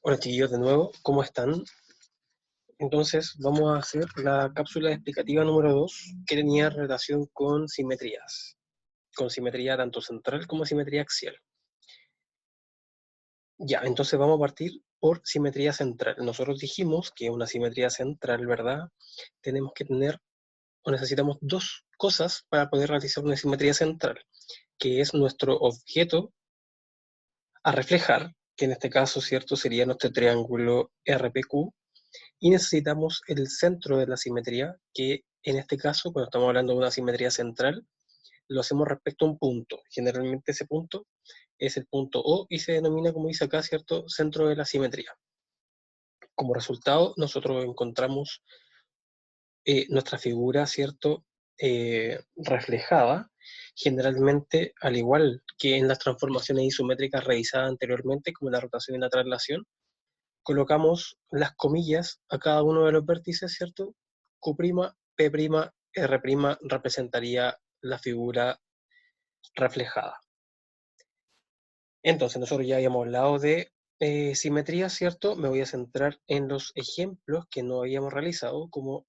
Hola chiquillos de nuevo, ¿cómo están? Entonces vamos a hacer la cápsula explicativa número 2 que tenía relación con simetrías, con simetría tanto central como simetría axial. Ya, entonces vamos a partir por simetría central. Nosotros dijimos que una simetría central, ¿verdad? Tenemos que tener o necesitamos dos cosas para poder realizar una simetría central, que es nuestro objeto a reflejar, que en este caso, ¿cierto? Sería nuestro triángulo RPQ, y necesitamos el centro de la simetría, que en este caso, cuando estamos hablando de una simetría central, lo hacemos respecto a un punto. Generalmente ese punto es el punto O y se denomina, como dice acá, ¿cierto?, centro de la simetría. Como resultado, nosotros encontramos nuestra figura, ¿cierto?, reflejada, generalmente, al igual que en las transformaciones isométricas revisadas anteriormente, como la rotación y la traslación, colocamos las comillas a cada uno de los vértices, ¿cierto? Q', P', R' representaría la figura reflejada. Entonces, nosotros ya habíamos hablado de simetría, ¿cierto? Me voy a centrar en los ejemplos que no habíamos realizado, como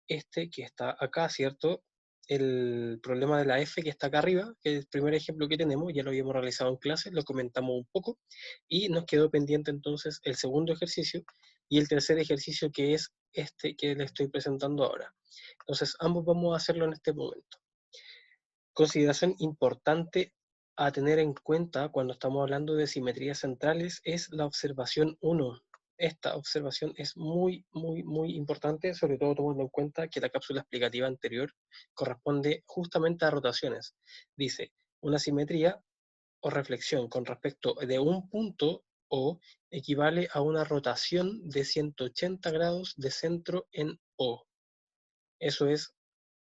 este que está acá, ¿cierto? El problema de la F que está acá arriba, que es el primer ejemplo que tenemos, ya lo habíamos realizado en clase, lo comentamos un poco, y nos quedó pendiente entonces el segundo ejercicio y el tercer ejercicio, que es este que le estoy presentando ahora. Entonces, ambos vamos a hacerlo en este momento. Consideración importante a tener en cuenta cuando estamos hablando de simetrías centrales es la observación 1. Esta observación es muy importante, sobre todo tomando en cuenta que la cápsula explicativa anterior corresponde justamente a rotaciones. Dice, una simetría o reflexión con respecto de un punto O equivale a una rotación de 180 grados de centro en O. Eso es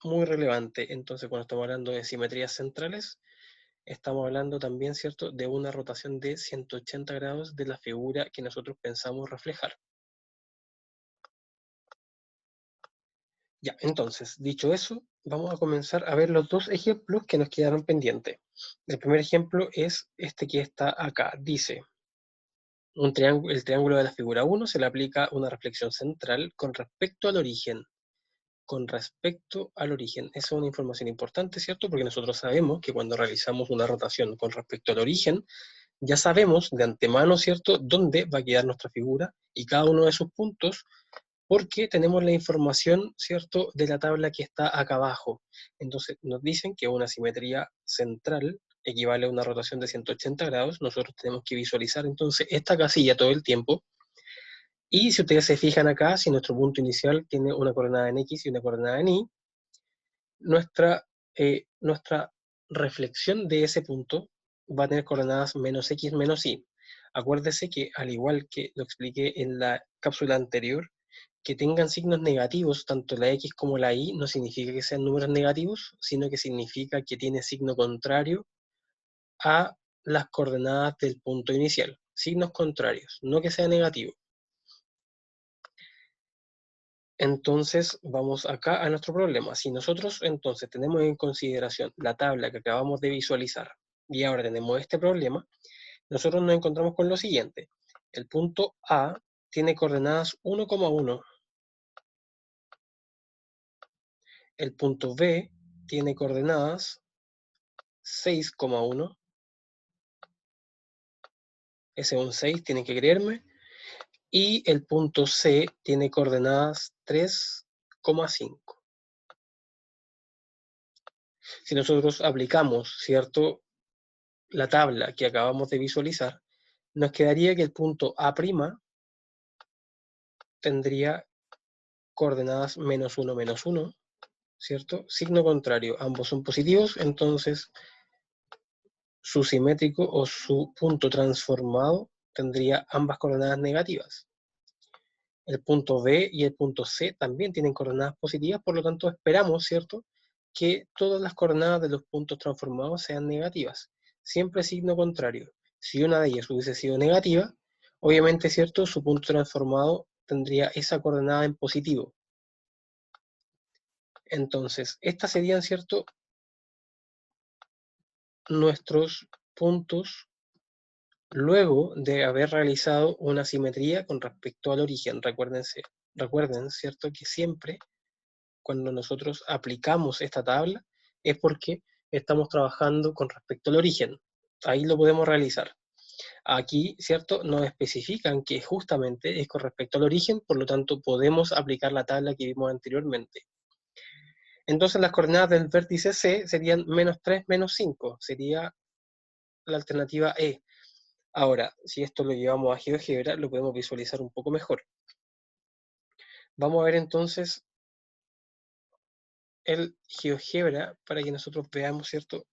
muy relevante. Entonces, cuando estamos hablando de simetrías centrales, estamos hablando también, ¿cierto?, de una rotación de 180 grados de la figura que nosotros pensamos reflejar. Ya, entonces, dicho eso, vamos a comenzar a ver los dos ejemplos que nos quedaron pendientes. El primer ejemplo es este que está acá. Dice, el triángulo de la figura 1 se le aplica una reflexión central con respecto al origen. Con respecto al origen. Esa es una información importante, ¿cierto? Porque nosotros sabemos que cuando realizamos una rotación con respecto al origen, ya sabemos de antemano, ¿cierto?, dónde va a quedar nuestra figura y cada uno de sus puntos, porque tenemos la información, ¿cierto?, de la tabla que está acá abajo. Entonces nos dicen que una simetría central equivale a una rotación de 180 grados. Nosotros tenemos que visualizar entonces esta casilla todo el tiempo. Y si ustedes se fijan acá, si nuestro punto inicial tiene una coordenada en X y una coordenada en Y, nuestra reflexión de ese punto va a tener coordenadas menos X menos Y. Acuérdese que, al igual que lo expliqué en la cápsula anterior, que tengan signos negativos, tanto la X como la Y, no significa que sean números negativos, sino que significa que tiene signo contrario a las coordenadas del punto inicial. Signos contrarios, no que sea negativo. Entonces, vamos acá a nuestro problema. Si nosotros entonces tenemos en consideración la tabla que acabamos de visualizar y ahora tenemos este problema, nosotros nos encontramos con lo siguiente. El punto A tiene coordenadas 1,1. El punto B tiene coordenadas 6,1. Ese es un 6, tienen que creerme. Y el punto C tiene coordenadas 3,5. Si nosotros aplicamos, ¿cierto?, la tabla que acabamos de visualizar, nos quedaría que el punto A' tendría coordenadas -1, ¿cierto? Signo contrario, ambos son positivos, entonces su simétrico o su punto transformado tendría ambas coordenadas negativas. El punto B y el punto C también tienen coordenadas positivas, por lo tanto esperamos, ¿cierto?, que todas las coordenadas de los puntos transformados sean negativas. Siempre signo contrario. Si una de ellas hubiese sido negativa, obviamente, ¿cierto?, su punto transformado tendría esa coordenada en positivo. Entonces, estas serían, ¿cierto?, nuestros puntos luego de haber realizado una simetría con respecto al origen. Recuerden, ¿cierto? Que siempre cuando nosotros aplicamos esta tabla es porque estamos trabajando con respecto al origen. Ahí lo podemos realizar. Aquí, ¿cierto? Nos especifican que justamente es con respecto al origen, por lo tanto podemos aplicar la tabla que vimos anteriormente. Entonces las coordenadas del vértice C serían -3, -5. Sería la alternativa E. Ahora, si esto lo llevamos a GeoGebra, lo podemos visualizar un poco mejor. Vamos a ver entonces el GeoGebra para que nosotros veamos, ¿cierto?,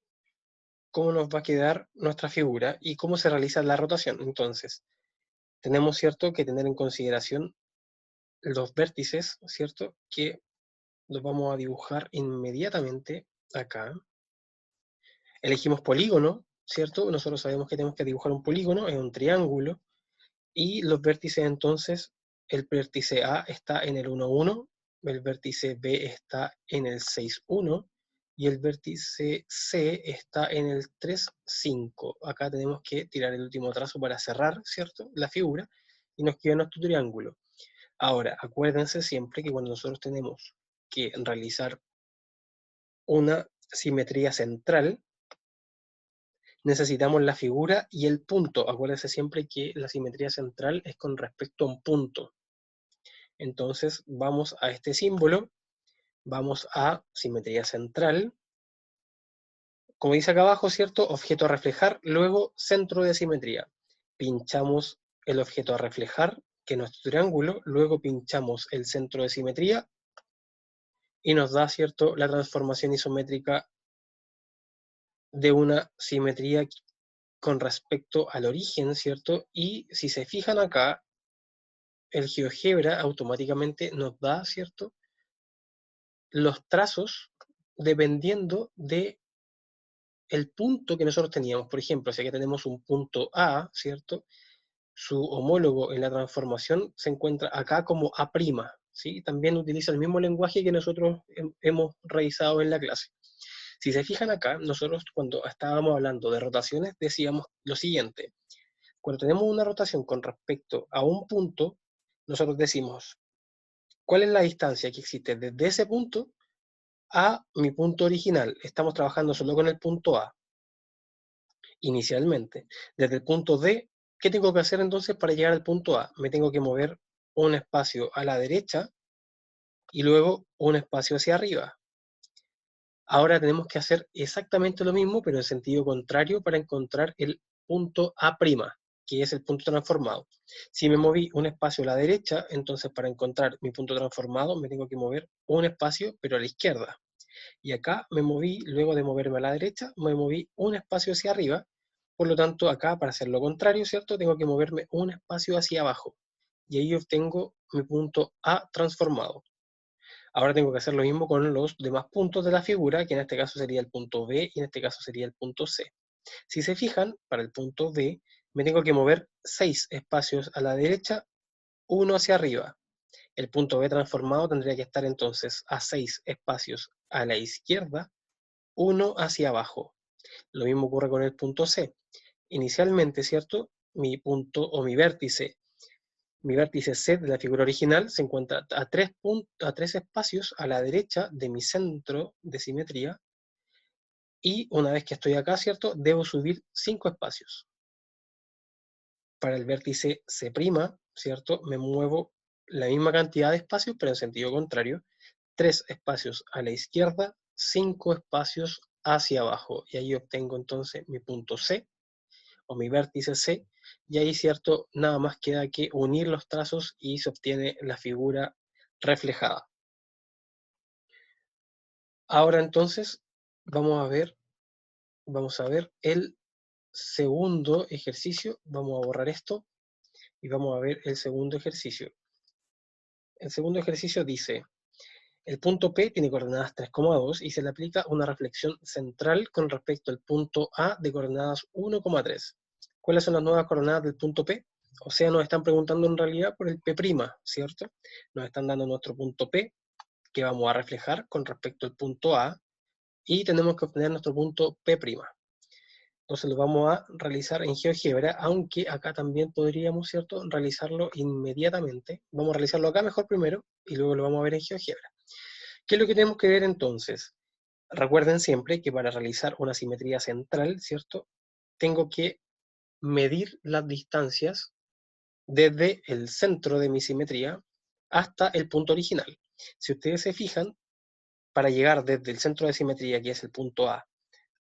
cómo nos va a quedar nuestra figura y cómo se realiza la rotación. Entonces, tenemos, ¿cierto?, que tener en consideración los vértices, ¿cierto?, que los vamos a dibujar inmediatamente acá. Elegimos polígono, ¿cierto? Nosotros sabemos que tenemos que dibujar un polígono, es un triángulo, y los vértices entonces, el vértice A está en el 1, 1, el vértice B está en el 6, 1, y el vértice C está en el 3, 5. Acá tenemos que tirar el último trazo para cerrar, ¿cierto?, la figura, y nos queda nuestro triángulo. Ahora, acuérdense siempre que cuando nosotros tenemos que realizar una simetría central, necesitamos la figura y el punto. Acuérdense siempre que la simetría central es con respecto a un punto. Entonces vamos a este símbolo, vamos a simetría central, como dice acá abajo, ¿cierto? Objeto a reflejar, luego centro de simetría. Pinchamos el objeto a reflejar, que es nuestro triángulo, luego pinchamos el centro de simetría y nos da, ¿cierto?, la transformación isométrica de una simetría con respecto al origen, ¿cierto? Y si se fijan acá, el GeoGebra automáticamente nos da, ¿cierto?, los trazos dependiendo de el punto que nosotros teníamos. Por ejemplo, si aquí tenemos un punto A, ¿cierto?, su homólogo en la transformación se encuentra acá como A', ¿sí? También utiliza el mismo lenguaje que nosotros hemos revisado en la clase. Si se fijan acá, nosotros cuando estábamos hablando de rotaciones decíamos lo siguiente: cuando tenemos una rotación con respecto a un punto, nosotros decimos, ¿cuál es la distancia que existe desde ese punto a mi punto original? Estamos trabajando solo con el punto A, inicialmente. Desde el punto D, ¿qué tengo que hacer entonces para llegar al punto A? Me tengo que mover un espacio a la derecha y luego un espacio hacia arriba. Ahora tenemos que hacer exactamente lo mismo, pero en sentido contrario, para encontrar el punto A', que es el punto transformado. Si me moví un espacio a la derecha, entonces para encontrar mi punto transformado me tengo que mover un espacio, pero a la izquierda. Y acá me moví, luego de moverme a la derecha, me moví un espacio hacia arriba. Por lo tanto, acá, para hacer lo contrario, ¿cierto?, tengo que moverme un espacio hacia abajo. Y ahí obtengo mi punto A transformado. Ahora tengo que hacer lo mismo con los demás puntos de la figura, que en este caso sería el punto B y en este caso sería el punto C. Si se fijan, para el punto B me tengo que mover 6 espacios a la derecha, uno hacia arriba. El punto B transformado tendría que estar entonces a 6 espacios a la izquierda, uno hacia abajo. Lo mismo ocurre con el punto C. Inicialmente, ¿cierto?, mi punto o mi vértice C de la figura original se encuentra a 3 espacios a la derecha de mi centro de simetría, y una vez que estoy acá, ¿cierto?, debo subir 5 espacios. Para el vértice C', ¿cierto?, me muevo la misma cantidad de espacios, pero en sentido contrario, 3 espacios a la izquierda, 5 espacios hacia abajo, y ahí obtengo entonces mi punto C, o mi vértice C, y ahí, ¿cierto?, nada más queda que unir los trazos y se obtiene la figura reflejada. Ahora entonces vamos a ver el segundo ejercicio. Vamos a borrar esto y vamos a ver el segundo ejercicio. El segundo ejercicio dice: el punto P tiene coordenadas 3,2 y se le aplica una reflexión central con respecto al punto A de coordenadas 1,3. ¿Cuáles son las nuevas coordenadas del punto P? O sea, nos están preguntando en realidad por el P', ¿cierto? Nos están dando nuestro punto P, que vamos a reflejar con respecto al punto A, y tenemos que obtener nuestro punto P'. Entonces lo vamos a realizar en GeoGebra, aunque acá también podríamos, ¿cierto?, realizarlo inmediatamente. Vamos a realizarlo acá mejor primero, y luego lo vamos a ver en GeoGebra. ¿Qué es lo que tenemos que ver entonces? Recuerden siempre que para realizar una simetría central, ¿cierto?, tengo que medir las distancias desde el centro de mi simetría hasta el punto original. Si ustedes se fijan, para llegar desde el centro de simetría, que es el punto A,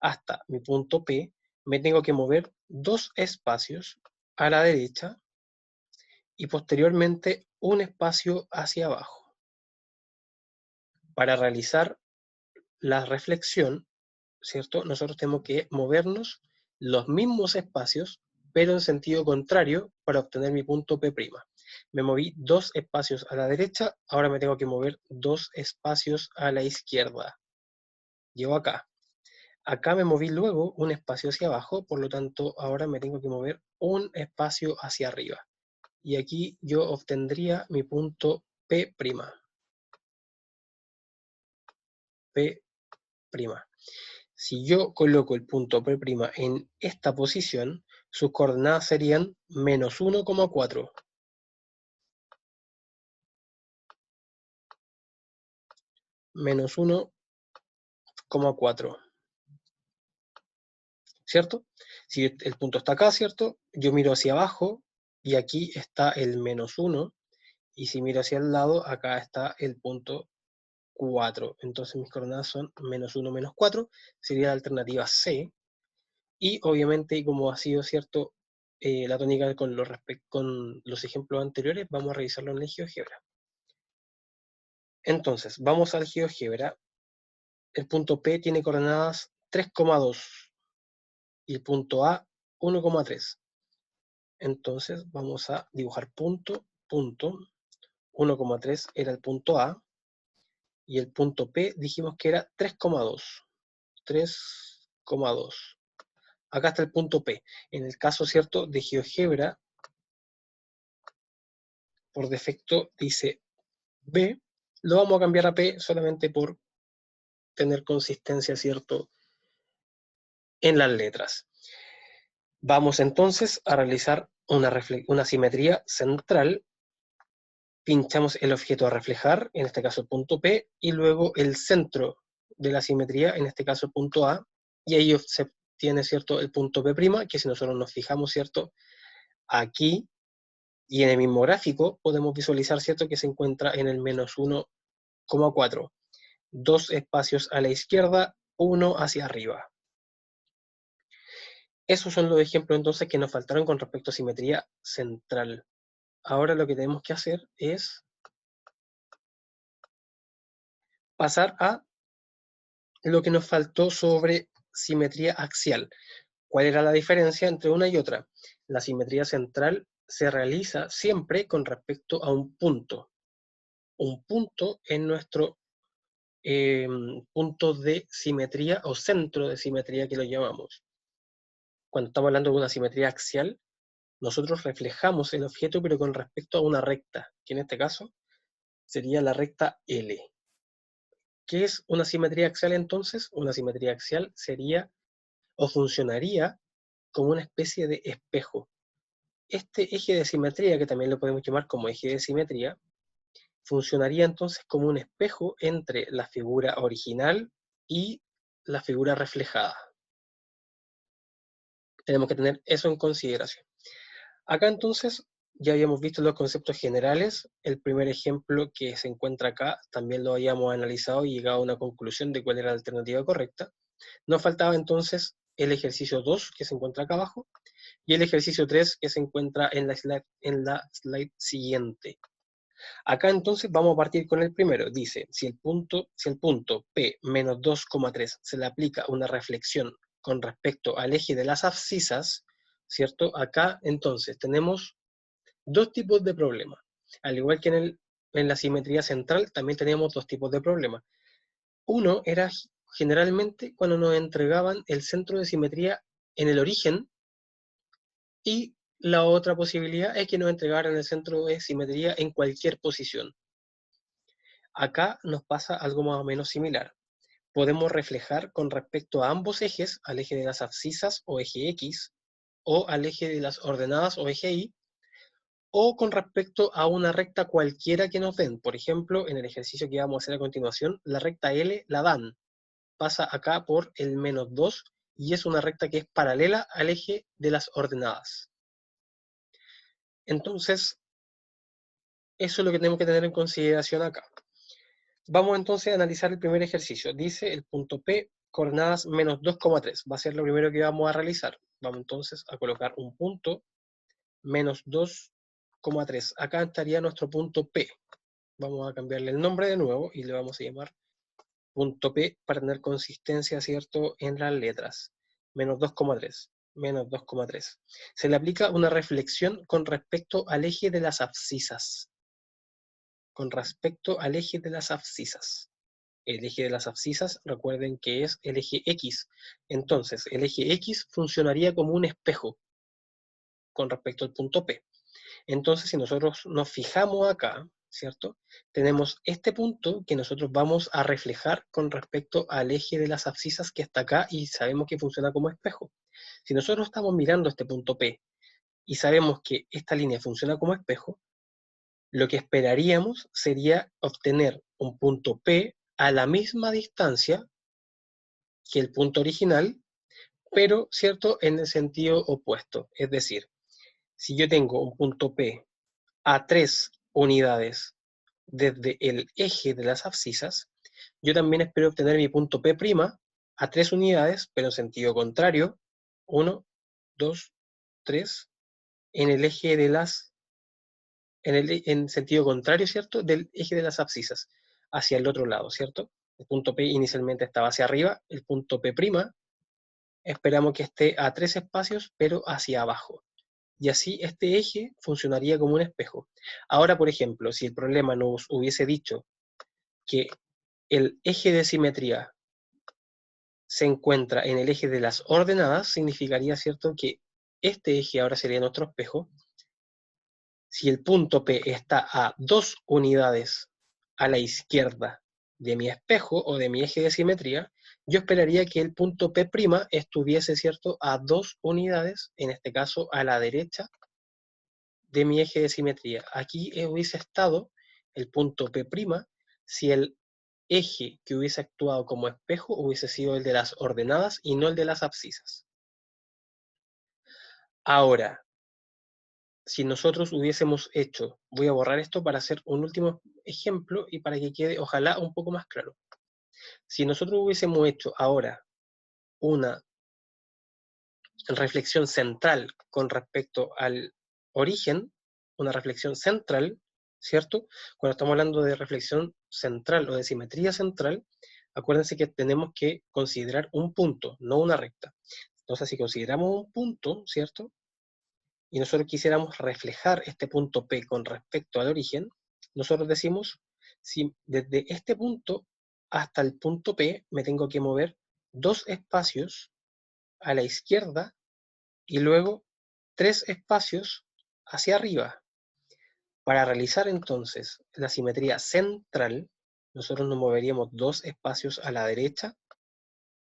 hasta mi punto P, me tengo que mover 2 espacios a la derecha y posteriormente un espacio hacia abajo. Para realizar la reflexión, ¿cierto?, nosotros tenemos que movernos los mismos espacios, pero en sentido contrario, para obtener mi punto P'. Me moví 2 espacios a la derecha, ahora me tengo que mover 2 espacios a la izquierda. Llego acá. Acá me moví luego un espacio hacia abajo, por lo tanto ahora me tengo que mover un espacio hacia arriba. Y aquí yo obtendría mi punto P'. P'. Si yo coloco el punto P' en esta posición, sus coordenadas serían menos 1,4. Menos 1,4. ¿Cierto? Si el punto está acá, ¿cierto? Yo miro hacia abajo y aquí está el menos 1. Y si miro hacia el lado, acá está el punto 4. Entonces mis coordenadas son menos 1, menos 4. Sería la alternativa C. Y obviamente, como ha sido cierto la tónica con los ejemplos anteriores, vamos a revisarlo en el GeoGebra. Entonces, vamos al GeoGebra. El punto P tiene coordenadas 3,2 y el punto A 1,3. Entonces, vamos a dibujar punto, punto. 1,3 era el punto A y el punto P dijimos que era 3,2. 3,2. Acá está el punto P. En el caso, ¿cierto?, de GeoGebra, por defecto dice B. Lo vamos a cambiar a P solamente por tener consistencia, ¿cierto?, en las letras. Vamos entonces a realizar una simetría central. Pinchamos el objeto a reflejar, en este caso el punto P, y luego el centro de la simetría, en este caso el punto A, y ahí se obtiene, ¿cierto?, el punto P', que si nosotros nos fijamos, ¿cierto?, aquí y en el mismo gráfico podemos visualizar, ¿cierto?, que se encuentra en el menos 1,4. 2 espacios a la izquierda, 1 hacia arriba. Esos son los ejemplos entonces que nos faltaron con respecto a simetría central. Ahora lo que tenemos que hacer es pasar a lo que nos faltó sobre simetría axial. ¿Cuál era la diferencia entre una y otra? La simetría central se realiza siempre con respecto a un punto. Un punto en nuestro punto de simetría o centro de simetría que lo llamamos. Cuando estamos hablando de una simetría axial, nosotros reflejamos el objeto pero con respecto a una recta, que en este caso sería la recta L. ¿Qué es una simetría axial entonces? Una simetría axial sería o funcionaría como una especie de espejo. Este eje de simetría, que también lo podemos llamar como eje de simetría, funcionaría entonces como un espejo entre la figura original y la figura reflejada. Tenemos que tener eso en consideración. Acá entonces ya habíamos visto los conceptos generales. El primer ejemplo que se encuentra acá también lo habíamos analizado y llegado a una conclusión de cuál era la alternativa correcta. Nos faltaba entonces el ejercicio 2 que se encuentra acá abajo y el ejercicio 3 que se encuentra en la slide siguiente. Acá entonces vamos a partir con el primero. Dice, si el punto P menos 2,3 se le aplica una reflexión con respecto al eje de las abscisas, ¿cierto? Acá entonces tenemos dos tipos de problemas. Al igual que en la simetría central, también teníamos dos tipos de problemas. Uno era generalmente cuando nos entregaban el centro de simetría en el origen, y la otra posibilidad es que nos entregaran el centro de simetría en cualquier posición. Acá nos pasa algo más o menos similar. podemos reflejar con respecto a ambos ejes, al eje de las abscisas o eje X, o al eje de las ordenadas o eje Y, o con respecto a una recta cualquiera que nos den. Por ejemplo, en el ejercicio que vamos a hacer a continuación, la recta L la dan. Pasa acá por el menos 2 y es una recta que es paralela al eje de las ordenadas. Entonces, eso es lo que tenemos que tener en consideración acá. Vamos entonces a analizar el primer ejercicio. Dice el punto P, coordenadas menos 2,3. Va a ser lo primero que vamos a realizar. Vamos entonces a colocar un punto menos 2,3. Acá estaría nuestro punto P. Vamos a cambiarle el nombre de nuevo y le vamos a llamar punto P para tener consistencia, ¿cierto?, en las letras. Menos 2,3. Menos 2,3. Se le aplica una reflexión con respecto al eje de las abscisas. Con respecto al eje de las abscisas. El eje de las abscisas, recuerden que es el eje X. Entonces, el eje X funcionaría como un espejo con respecto al punto P. Entonces, si nosotros nos fijamos acá, ¿cierto? Tenemos este punto que nosotros vamos a reflejar con respecto al eje de las abscisas que está acá y sabemos que funciona como espejo. Si nosotros estamos mirando este punto P y sabemos que esta línea funciona como espejo, lo que esperaríamos sería obtener un punto P a la misma distancia que el punto original, pero, ¿cierto?, en el sentido opuesto. Es decir, si yo tengo un punto P a 3 unidades desde el eje de las abscisas, yo también espero obtener mi punto P' a 3 unidades, pero en sentido contrario, 1, 2, 3, en el eje de las, en sentido contrario, ¿cierto?, del eje de las abscisas, hacia el otro lado, ¿cierto? El punto P inicialmente estaba hacia arriba, el punto P' esperamos que esté a 3 espacios, pero hacia abajo. Y así este eje funcionaría como un espejo. Ahora, por ejemplo, si el problema nos hubiese dicho que el eje de simetría se encuentra en el eje de las ordenadas, significaría, ¿cierto?, que este eje ahora sería nuestro espejo. Si el punto P está a 2 unidades a la izquierda de mi espejo o de mi eje de simetría, yo esperaría que el punto P' estuviese, ¿cierto?, a 2 unidades, en este caso a la derecha de mi eje de simetría. Aquí hubiese estado el punto P' si el eje que hubiese actuado como espejo hubiese sido el de las ordenadas y no el de las abscisas. Ahora, si nosotros hubiésemos hecho, voy a borrar esto para hacer un último ejemplo y para que quede, ojalá, un poco más claro. Si nosotros hubiésemos hecho ahora una reflexión central con respecto al origen, una reflexión central, ¿cierto? Cuando estamos hablando de reflexión central o de simetría central, acuérdense que tenemos que considerar un punto, no una recta. Entonces, si consideramos un punto, ¿cierto?, y nosotros quisiéramos reflejar este punto P con respecto al origen, nosotros decimos, si desde este punto hasta el punto P me tengo que mover 2 espacios a la izquierda y luego 3 espacios hacia arriba. Para realizar entonces la simetría central, nosotros nos moveríamos 2 espacios a la derecha,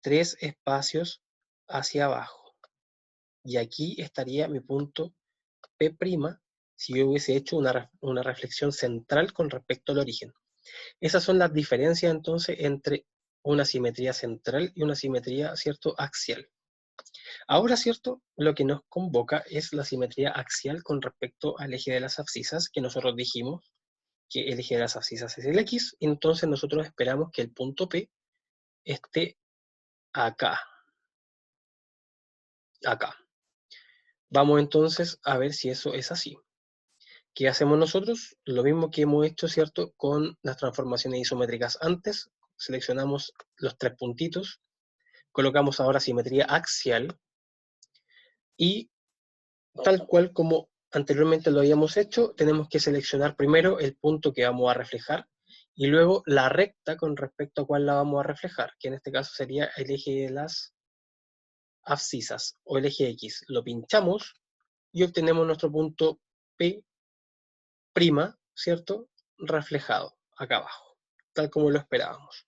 3 espacios hacia abajo. Y aquí estaría mi punto P' si yo hubiese hecho una reflexión central con respecto al origen. Esas son las diferencias entonces entre una simetría central y una simetría, ¿cierto?, axial. Ahora, ¿cierto?, lo que nos convoca es la simetría axial con respecto al eje de las abscisas, que nosotros dijimos que el eje de las abscisas es el X, entonces nosotros esperamos que el punto P esté acá, acá. Vamos entonces a ver si eso es así. ¿Qué hacemos nosotros? Lo mismo que hemos hecho, ¿cierto?, con las transformaciones isométricas antes. Seleccionamos los 3 puntitos, colocamos ahora simetría axial y tal cual como anteriormente lo habíamos hecho, tenemos que seleccionar primero el punto que vamos a reflejar y luego la recta con respecto a cuál la vamos a reflejar, que en este caso sería el eje de las abscisas o el eje X. Lo pinchamos y obtenemos nuestro punto P', ¿cierto?, reflejado acá abajo, tal como lo esperábamos.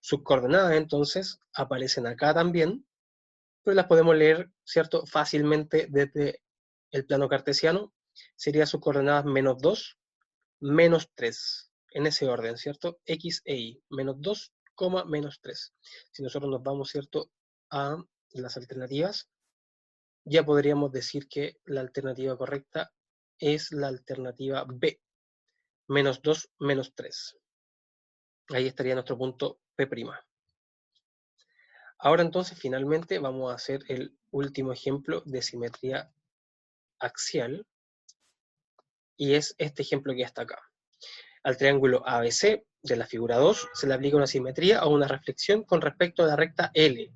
Sus coordenadas, entonces, aparecen acá también, pero las podemos leer, ¿cierto?, fácilmente desde el plano cartesiano. Sería sus coordenadas -2, -3, en ese orden, ¿cierto? X e Y, -2, -3. Si nosotros nos vamos, ¿cierto?, a las alternativas, ya podríamos decir que la alternativa correcta es la alternativa B, -2, -3. Ahí estaría nuestro punto P'. Ahora entonces, finalmente, vamos a hacer el último ejemplo de simetría axial, y es este ejemplo que está acá. Al triángulo ABC de la figura 2 se le aplica una simetría o una reflexión con respecto a la recta L.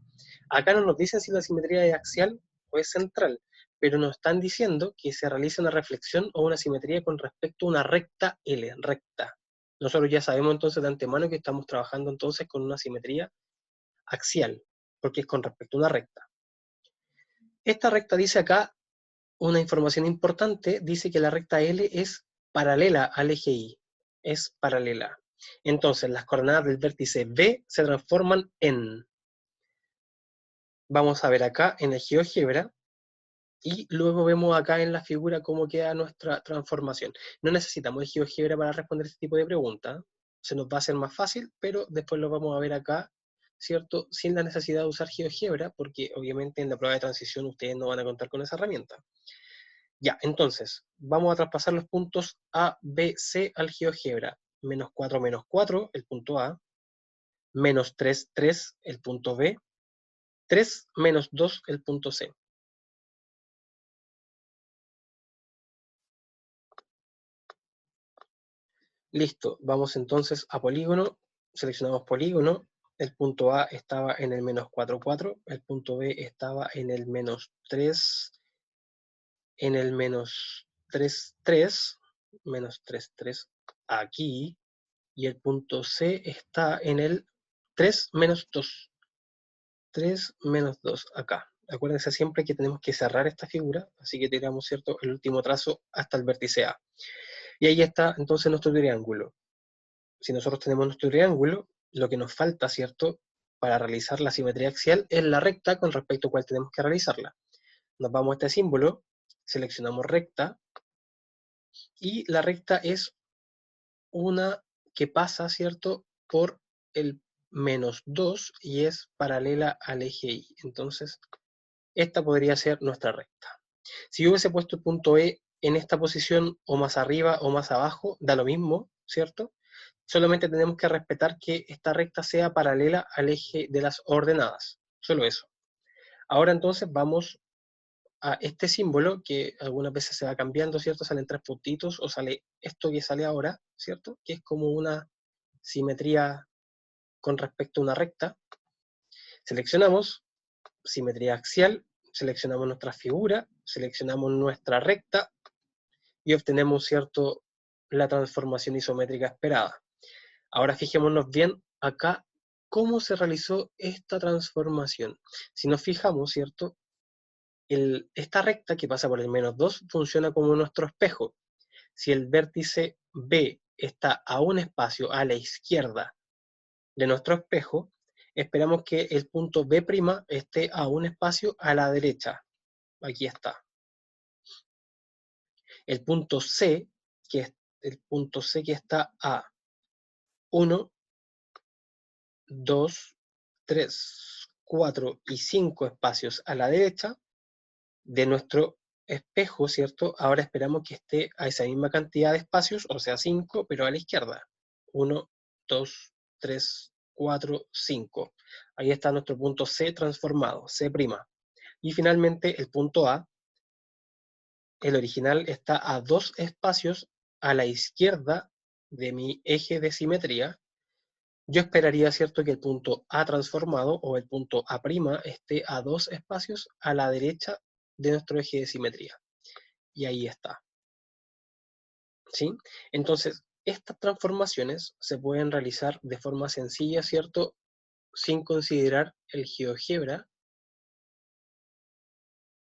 Acá no nos dicen si la simetría es axial o es central, pero nos están diciendo que se realiza una reflexión o una simetría con respecto a una recta L, recta. Nosotros ya sabemos entonces de antemano que estamos trabajando entonces con una simetría axial, porque es con respecto a una recta. Esta recta dice acá una información importante, dice que la recta L es paralela al eje Y, es paralela. Entonces, las coordenadas del vértice B se transforman en, vamos a ver acá en el GeoGebra, y luego vemos acá en la figura cómo queda nuestra transformación. No necesitamos el GeoGebra para responder este tipo de preguntas, se nos va a hacer más fácil, pero después lo vamos a ver acá, ¿cierto? Sin la necesidad de usar GeoGebra, porque obviamente en la prueba de transición ustedes no van a contar con esa herramienta. Ya, entonces, vamos a traspasar los puntos A, B, C al GeoGebra. -4, -4, el punto A. -3, 3, el punto B. 3, -2, el punto C. Listo, vamos entonces a polígono. Seleccionamos polígono. El punto A estaba en el -4, 4. El punto B estaba en el -3, en el -3, 3. -3, 3, aquí. Y el punto C está en el 3, -2. 3, -2, acá. Acuérdense siempre que tenemos que cerrar esta figura, así que tiramos, ¿cierto?, el último trazo hasta el vértice A. Y ahí está entonces nuestro triángulo. Si nosotros tenemos nuestro triángulo, lo que nos falta, ¿cierto?, para realizar la simetría axial es la recta con respecto a cuál tenemos que realizarla. Nos vamos a este símbolo, seleccionamos recta, y la recta es una que pasa, ¿cierto?, por el -2 y es paralela al eje Y. Entonces, esta podría ser nuestra recta. Si yo hubiese puesto el punto E en esta posición, o más arriba o más abajo, da lo mismo, ¿cierto? Solamente tenemos que respetar que esta recta sea paralela al eje de las ordenadas. Solo eso. Ahora entonces vamos a este símbolo que algunas veces se va cambiando, ¿cierto? Salen tres puntitos o sale esto que sale ahora, ¿cierto? Que es como una simetría con respecto a una recta. Seleccionamos simetría axial, seleccionamos nuestra figura, seleccionamos nuestra recta y obtenemos, ¿cierto?, la transformación isométrica esperada. Ahora fijémonos bien acá cómo se realizó esta transformación. Si nos fijamos, ¿cierto?, esta recta que pasa por el -2 funciona como nuestro espejo. Si el vértice B está a un espacio a la izquierda de nuestro espejo, esperamos que el punto B' esté a un espacio a la derecha. Aquí está. El punto C, que es el punto C que está a 1, 2, 3, 4 y 5 espacios a la derecha de nuestro espejo, ¿cierto? Ahora esperamos que esté a esa misma cantidad de espacios, o sea 5, pero a la izquierda. 1, 2, 3, 4, 5. Ahí está nuestro punto C transformado, C'. Y finalmente el punto A, el original, está a 2 espacios a la izquierda de mi eje de simetría. Yo esperaría, ¿cierto?, que el punto A transformado o el punto A' esté a 2 espacios a la derecha de nuestro eje de simetría. Y ahí está. ¿Sí? Entonces, estas transformaciones se pueden realizar de forma sencilla, ¿cierto?, sin considerar el GeoGebra,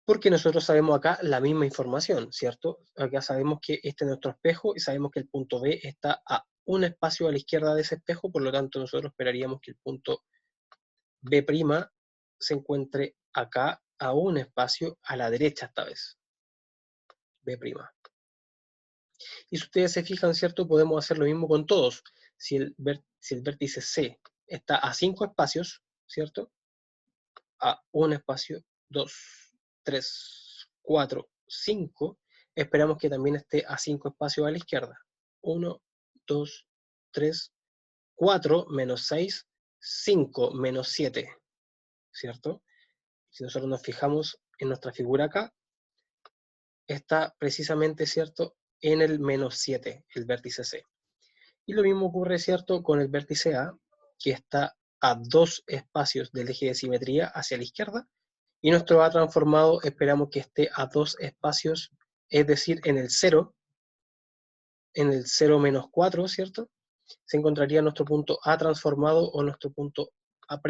porque nosotros sabemos acá la misma información, ¿cierto? Acá sabemos que este es nuestro espejo y sabemos que el punto B está a un espacio a la izquierda de ese espejo, por lo tanto nosotros esperaríamos que el punto B' se encuentre acá a un espacio a la derecha esta vez. B'. Y si ustedes se fijan, ¿cierto? Podemos hacer lo mismo con todos. Si el vértice C está a 5 espacios, ¿cierto? A un espacio, 2, 3, 4, 5. Esperamos que también esté a 5 espacios a la izquierda. 1, 2, 3, 4 menos 6, 5 menos 7, ¿cierto? Si nosotros nos fijamos en nuestra figura acá, está precisamente, ¿cierto?, en el menos 7, el vértice C. Y lo mismo ocurre, ¿cierto?, con el vértice A, que está a 2 espacios del eje de simetría hacia la izquierda, y nuestro A transformado esperamos que esté a 2 espacios, es decir, en el 0 menos 4, ¿cierto? Se encontraría nuestro punto A transformado o nuestro punto A'.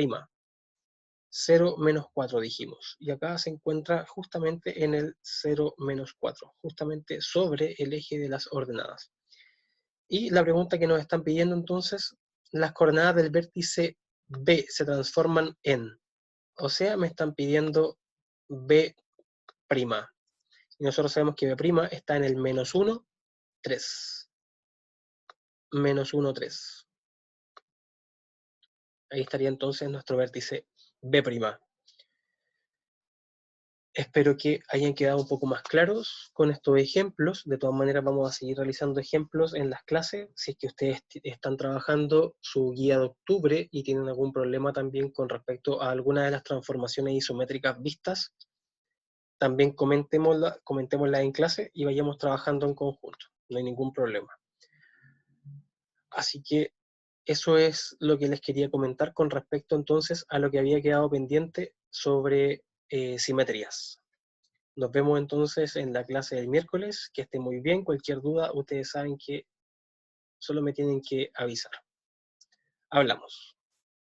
0 menos 4 dijimos, y acá se encuentra justamente en el 0 menos 4, justamente sobre el eje de las ordenadas. Y la pregunta que nos están pidiendo entonces, las coordenadas del vértice B se transforman en, o sea, me están pidiendo B'. Y nosotros sabemos que B' está en el menos 1, 3. Menos 1, 3. Ahí estaría entonces nuestro vértice B'. Espero que hayan quedado un poco más claros con estos ejemplos. De todas maneras, vamos a seguir realizando ejemplos en las clases. Si es que ustedes están trabajando su guía de octubre y tienen algún problema también con respecto a alguna de las transformaciones isométricas vistas, también comentémosla en clase y vayamos trabajando en conjunto. No hay ningún problema. Así que eso es lo que les quería comentar con respecto entonces a lo que había quedado pendiente sobre simetrías. Nos vemos entonces en la clase del miércoles. Que esté muy bien. Cualquier duda, ustedes saben que solo me tienen que avisar. Hablamos.